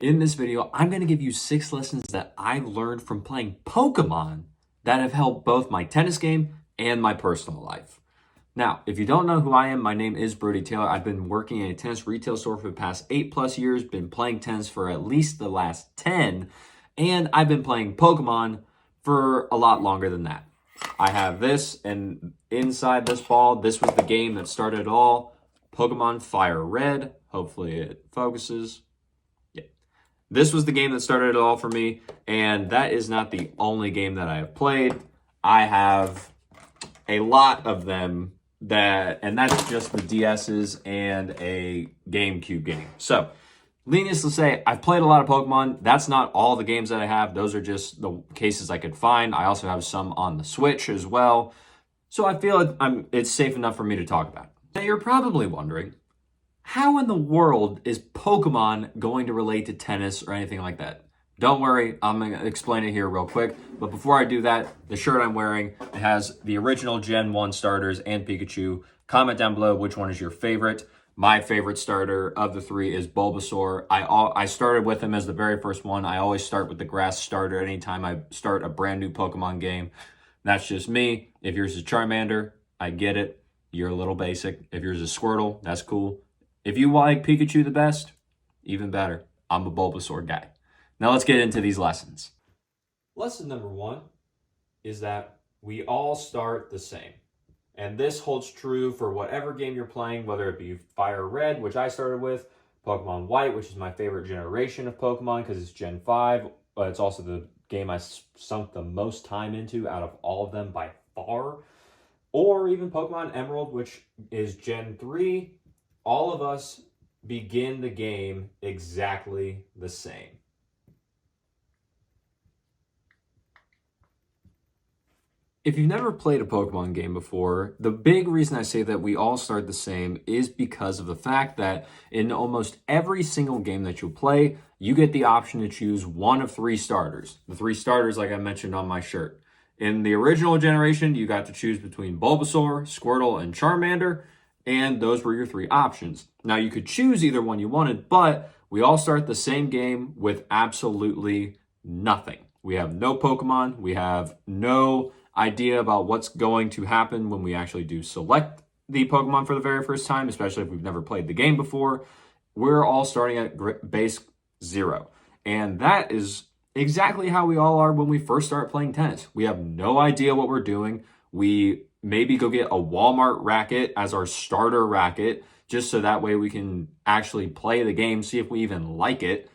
In this video, I'm going to give you 6 lessons that I've learned from playing Pokemon that have helped both my tennis game and my personal life. Now, if you don't know who I am, my name is Brody Taylor. I've been working in a tennis retail store for the past 8+ years, been playing tennis for at least the last 10, and I've been playing Pokemon for a lot longer than that. I have this, and inside this ball, this was the game that started it all, Pokemon Fire Red. Hopefully it focuses. This was the game that started it all for me, and that is not the only game that I have played. I have a lot of them and that's just the DS's and a GameCube game. So, needless to say, I've played a lot of Pokemon. That's not all the games that I have. Those are just the cases I could find. I also have some on the Switch as well. So I feel it's safe enough for me to talk about. Now, you're probably wondering, how in the world is Pokemon going to relate to tennis or anything like that? Don't worry, I'm going to explain it here real quick. But before I do that, the shirt I'm wearing, it has the original Gen 1 starters and Pikachu. Comment down below which one is your favorite. My favorite starter of the 3 is Bulbasaur. I started with him as the very first one. I always start with the grass starter anytime I start a brand new Pokemon game. That's just me. If yours is Charmander, I get it. You're a little basic. If yours is Squirtle, that's cool. If you like Pikachu the best, even better. I'm a Bulbasaur guy. Now let's get into these lessons. Lesson number 1 is that we all start the same. And this holds true for whatever game you're playing, whether it be Fire Red, which I started with, Pokemon White, which is my favorite generation of Pokemon because it's Gen 5, but it's also the game I sunk the most time into out of all of them by far. Or even Pokemon Emerald, which is Gen 3. All of us begin the game exactly the same. If you've never played a Pokemon game before, the big reason I say that we all start the same is because of the fact that in almost every single game that you'll play, you get the option to choose one of 3 starters. The 3 starters, like I mentioned on my shirt. In the original generation, you got to choose between Bulbasaur, Squirtle, and Charmander, and those were your 3 options. Now, you could choose either one you wanted, but we all start the same game with absolutely nothing. We have no Pokemon. We have no idea about what's going to happen when we actually do select the Pokemon for the very first time, especially if we've never played the game before. We're all starting at base 0. And that is exactly how we all are when we first start playing tennis. We have no idea what we're doing. We maybe go get a Walmart racket as our starter racket, just so that way we can actually play the game, see if we even like it.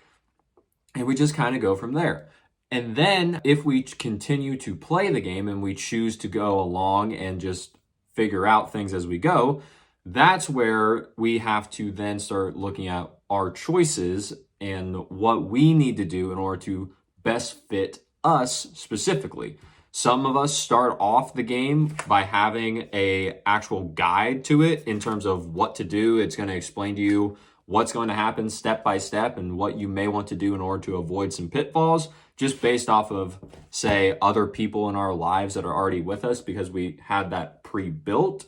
And we just kind of go from there. And then if we continue to play the game and we choose to go along and just figure out things as we go, that's where we have to then start looking at our choices and what we need to do in order to best fit us specifically. Some of us start off the game by having a actual guide to it in terms of what to do. It's going to explain to you what's going to happen step by step and what you may want to do in order to avoid some pitfalls, just based off of, say, other people in our lives that are already with us because we had that pre-built.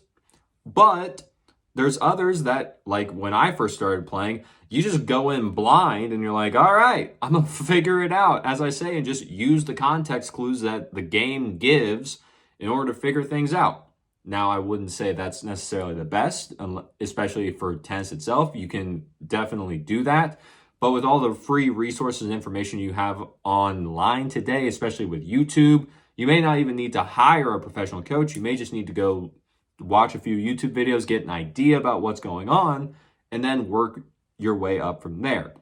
But there's others that, like when I first started playing, you just go in blind and you're like, all right, I'm going to figure it out, as I say, and just use the context clues that the game gives in order to figure things out. Now, I wouldn't say that's necessarily the best, especially for tennis itself. You can definitely do that. But with all the free resources and information you have online today, especially with YouTube, you may not even need to hire a professional coach. You may just need to go watch a few YouTube videos, get an idea about what's going on, and then work your way up from there.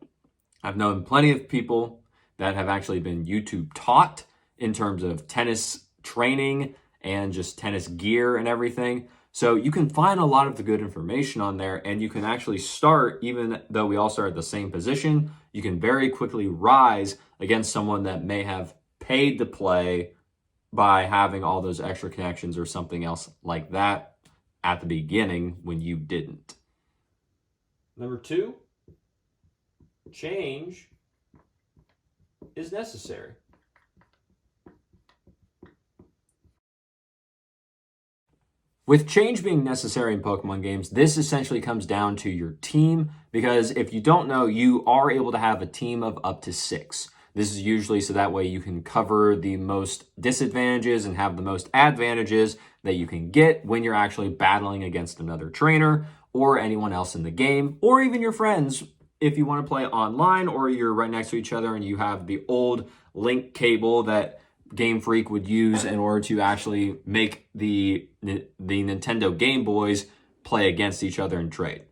I've known plenty of people that have actually been YouTube taught in terms of tennis training and just tennis gear and everything. So you can find a lot of the good information on there, and you can actually start, even though we all start at the same position, you can very quickly rise against someone that may have paid to play by having all those extra connections or something else like that at the beginning when you didn't. Number 2, change is necessary. With change being necessary in Pokemon games, this essentially comes down to your team, because if you don't know, you are able to have a team of up to 6. This is usually so that way you can cover the most disadvantages and have the most advantages that you can get when you're actually battling against another trainer or anyone else in the game, or even your friends if you want to play online, or you're right next to each other and you have the old link cable that Game Freak would use in order to actually make the Nintendo Game Boys play against each other and trade.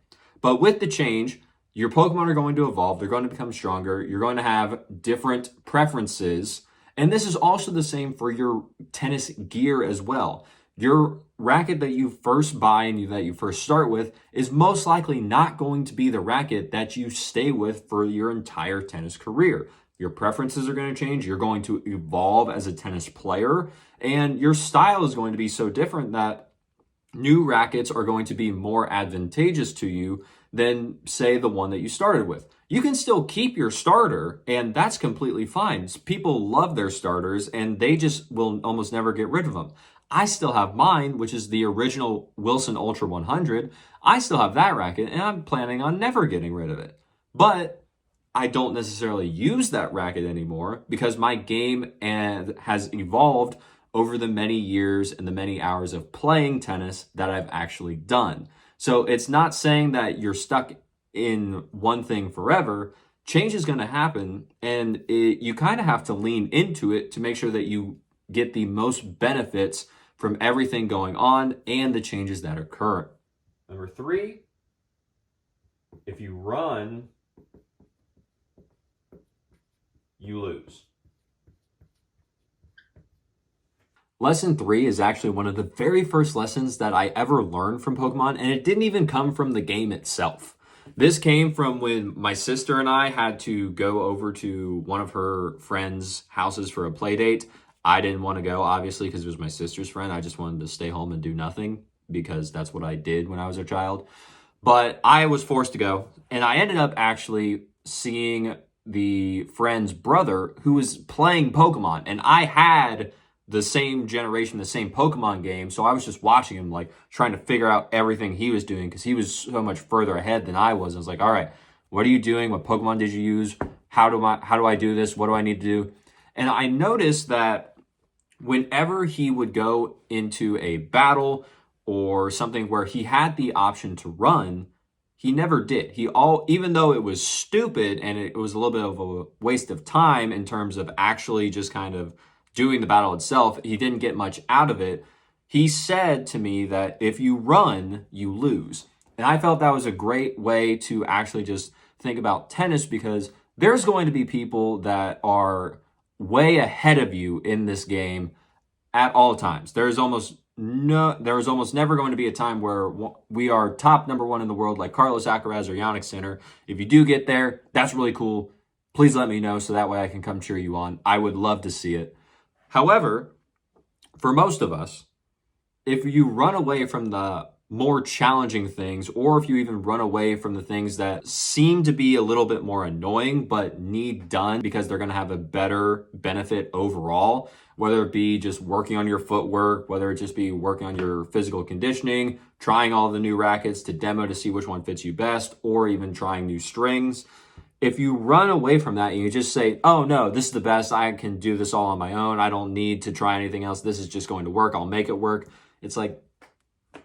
But with the change, your Pokemon are going to evolve. They're going to become stronger. You're going to have different preferences. And this is also the same for your tennis gear as well. Your racket that you first buy and that you first start with is most likely not going to be the racket that you stay with for your entire tennis career. Your preferences are going to change. You're going to evolve as a tennis player, and your style is going to be so different that new rackets are going to be more advantageous to you than, say, the one that you started with. You can still keep your starter, and that's completely fine. People love their starters, and they just will almost never get rid of them. I still have mine, which is the original Wilson Ultra 100. I still have that racket, and I'm planning on never getting rid of it. But I don't necessarily use that racket anymore because my game has evolved over the many years and the many hours of playing tennis that I've actually done. So it's not saying that you're stuck in one thing forever. Change is going to happen, and you kind of have to lean into it to make sure that you get the most benefits from everything going on and the changes that occur. Number 3, if you run, you lose. Lesson 3 is actually one of the very first lessons that I ever learned from Pokemon, and it didn't even come from the game itself. This came from when my sister and I had to go over to one of her friends' houses for a play date. I didn't want to go, obviously, because it was my sister's friend. I just wanted to stay home and do nothing because that's what I did when I was a child. But I was forced to go, and I ended up actually seeing the friend's brother who was playing Pokemon, and I had the same generation, the same Pokemon game, so I was just watching him, like, trying to figure out everything he was doing because he was so much further ahead than I was. I was like, all right, what are you doing? What Pokemon did you use? How do I do this? What do I need to do? And I noticed that whenever he would go into a battle or something where he had the option to run, he never did. Even though it was stupid and it was a little bit of a waste of time in terms of actually just kind of doing the battle itself, he didn't get much out of it. He said to me that if you run, you lose. And I felt that was a great way to actually just think about tennis, because there's going to be people that are way ahead of you in this game at all times. There is almost never going to be a time where we are top number 1 in the world like Carlos Alcaraz or Yannick Sinner. If you do get there, that's really cool. Please let me know so that way I can come cheer you on. I would love to see it. However, for most of us, if you run away from the more challenging things, or if you even run away from the things that seem to be a little bit more annoying but need done because they're going to have a better benefit overall, whether it be just working on your footwork, whether it just be working on your physical conditioning, trying all the new rackets to demo to see which one fits you best, or even trying new strings. If you run away from that and you just say, oh no, this is the best, I can do this all on my own, I don't need to try anything else, this is just going to work, I'll make it work. It's like,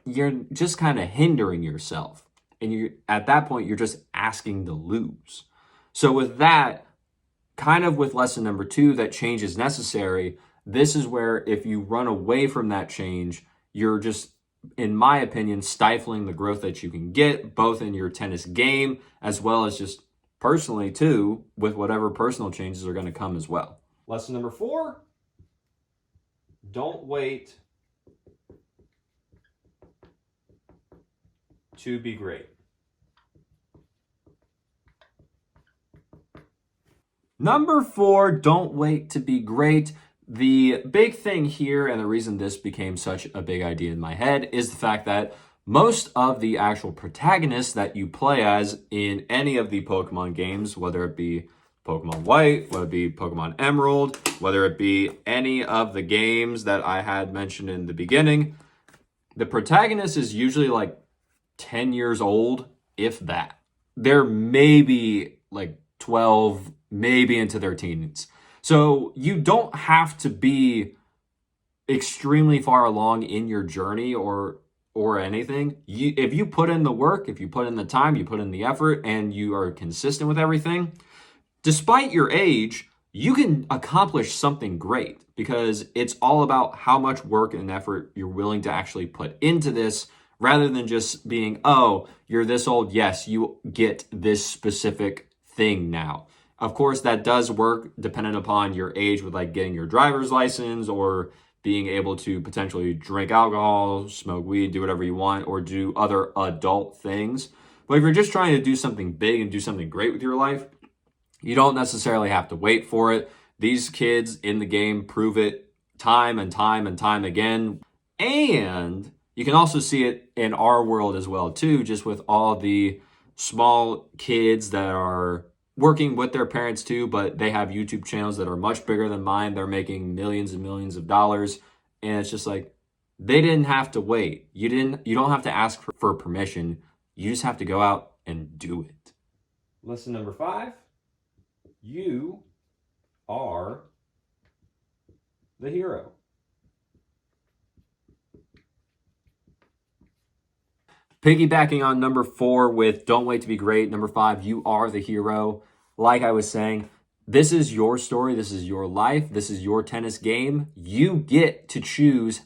you're just kind of hindering yourself. And at that point, you're just asking to lose. So with that, kind of with lesson number 2, that change is necessary, this is where if you run away from that change, you're just, in my opinion, stifling the growth that you can get, both in your tennis game, as well as just personally too, with whatever personal changes are going to come as well. Lesson number 4, don't wait to be great. Number 4, don't wait to be great. The big thing here, and the reason this became such a big idea in my head, is the fact that most of the actual protagonists that you play as in any of the Pokemon games, whether it be Pokemon White, whether it be Pokemon Emerald, whether it be any of the games that I had mentioned in the beginning, The protagonist is usually like 10 years old, if that. They're maybe like 12, maybe into their teens. So you don't have to be extremely far along in your journey or anything. If you put in the work, if you put in the time, you put in the effort, and you are consistent with everything, despite your age, you can accomplish something great because it's all about how much work and effort you're willing to actually put into this rather than just being, oh, you're this old. Yes, you get this specific thing now. Of course, that does work dependent upon your age with like getting your driver's license or being able to potentially drink alcohol, smoke weed, do whatever you want, or do other adult things. But if you're just trying to do something big and do something great with your life, you don't necessarily have to wait for it. These kids in the game prove it time and time and time again. And you can also see it in our world as well, too, just with all the small kids that are working with their parents too, but they have YouTube channels that are much bigger than mine. They're making millions and millions of dollars. And it's just like, they didn't have to wait. You don't have to ask for permission. You just have to go out and do it. Lesson number 5. You are the hero. Piggybacking on number 4 with don't wait to be great. Number 5, you are the hero. Like I was saying, this is your story. This is your life. This is your tennis game. You get to choose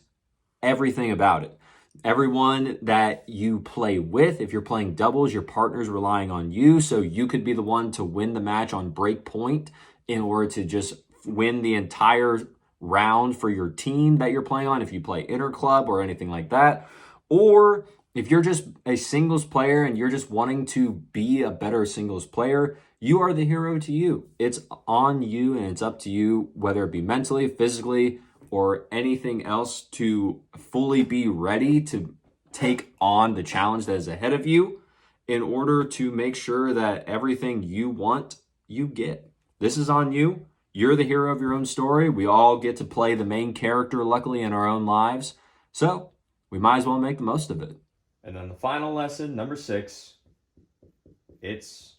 everything about it. Everyone that you play with, if you're playing doubles, your partner's relying on you. So you could be the one to win the match on break point in order to just win the entire round for your team that you're playing on, if you play interclub or anything like that. Or if you're just a singles player and you're just wanting to be a better singles player, you are the hero to you. It's on you and it's up to you, whether it be mentally, physically, or anything else, to fully be ready to take on the challenge that is ahead of you in order to make sure that everything you want, you get. This is on you. You're the hero of your own story. We all get to play the main character, luckily, in our own lives. So we might as well make the most of it. And then the final lesson, number 6, it's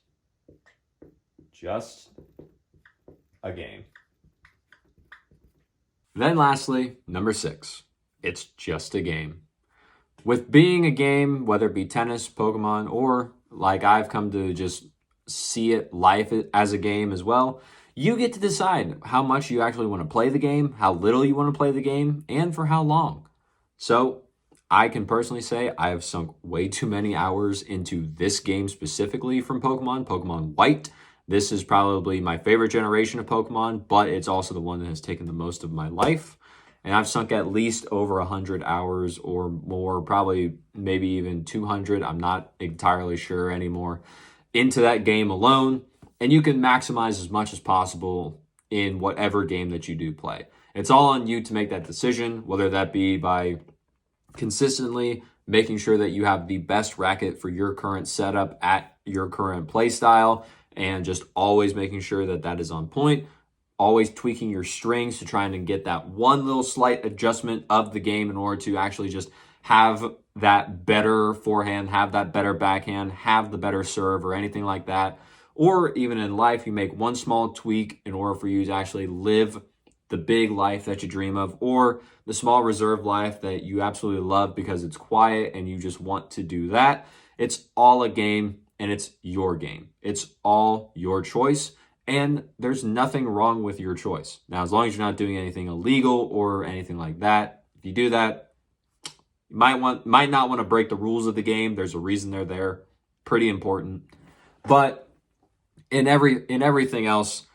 just a game. Then lastly, number 6, it's just a game. With being a game, whether it be tennis, Pokemon, or like I've come to just see it, life as a game as well, you get to decide how much you actually want to play the game, how little you want to play the game, and for how long. So I can personally say I have sunk way too many hours into this game specifically from Pokemon White. This is probably my favorite generation of Pokemon, but it's also the one that has taken the most of my life. And I've sunk at least over 100 hours or more, probably maybe even 200. I'm not entirely sure anymore, into that game alone. And you can maximize as much as possible in whatever game that you do play. It's all on you to make that decision, whether that be by consistently making sure that you have the best racket for your current setup at your current play style, and just always making sure that that is on point, always tweaking your strings to try and get that one little slight adjustment of the game in order to actually just have that better forehand, have that better backhand, have the better serve or anything like that. Or even in life, you make one small tweak in order for you to actually live the big life that you dream of, or the small reserve life that you absolutely love because it's quiet and you just want to do that. It's all a game and it's your game. It's all your choice, and there's nothing wrong with your choice. Now, as long as you're not doing anything illegal or anything like that, if you do that, you might not want to break the rules of the game. There's a reason they're there. Pretty important. But in everything else,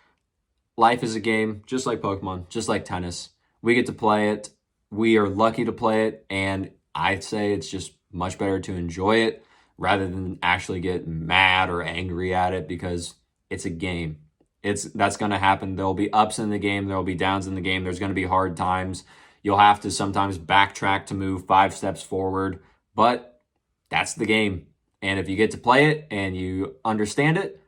life is a game, just like Pokemon, just like tennis. We get to play it. We are lucky to play it, and I'd say it's just much better to enjoy it rather than actually get mad or angry at it, because it's a game. That's going to happen. There'll be ups in the game. There'll be downs in the game. There's going to be hard times. You'll have to sometimes backtrack to move 5 steps forward, but that's the game. And if you get to play it and you understand it,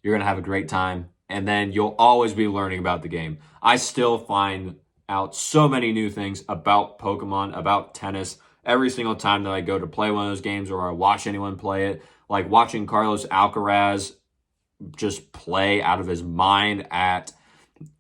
you're going to have a great time. And then you'll always be learning about the game. I still find out so many new things about Pokemon, about tennis, every single time that I go to play one of those games or I watch anyone play it. Like watching Carlos Alcaraz just play out of his mind at,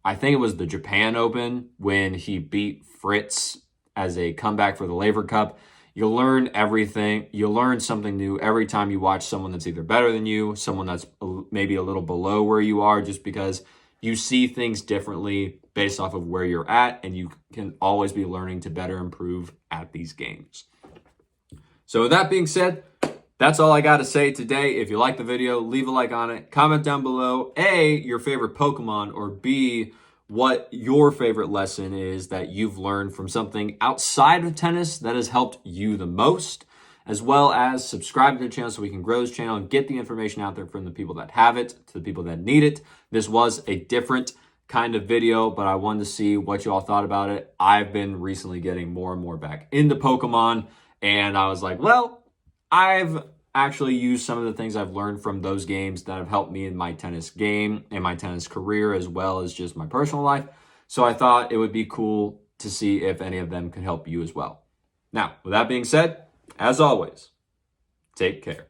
I think it was the Japan Open when he beat Fritz as a comeback for the Laver Cup. You learn everything. You learn something new every time you watch someone that's either better than you, someone that's maybe a little below where you are, just because you see things differently based off of where you're at, and you can always be learning to better improve at these games. So with that being said, that's all I got to say today. If you like the video, leave a like on it. Comment down below, A, your favorite Pokemon, or B, what your favorite lesson is that you've learned from something outside of tennis that has helped you the most, as well as subscribe to the channel so we can grow this channel and get the information out there from the people that have it to the people that need it. This was a different kind of video, but I wanted to see what you all thought about it. I've been recently getting more and more back into Pokemon, and I was like, well, I've actually used some of the things I've learned from those games that have helped me in my tennis game and my tennis career, as well as just my personal life. So I thought it would be cool to see if any of them could help you as well. Now, with that being said, as always, take care.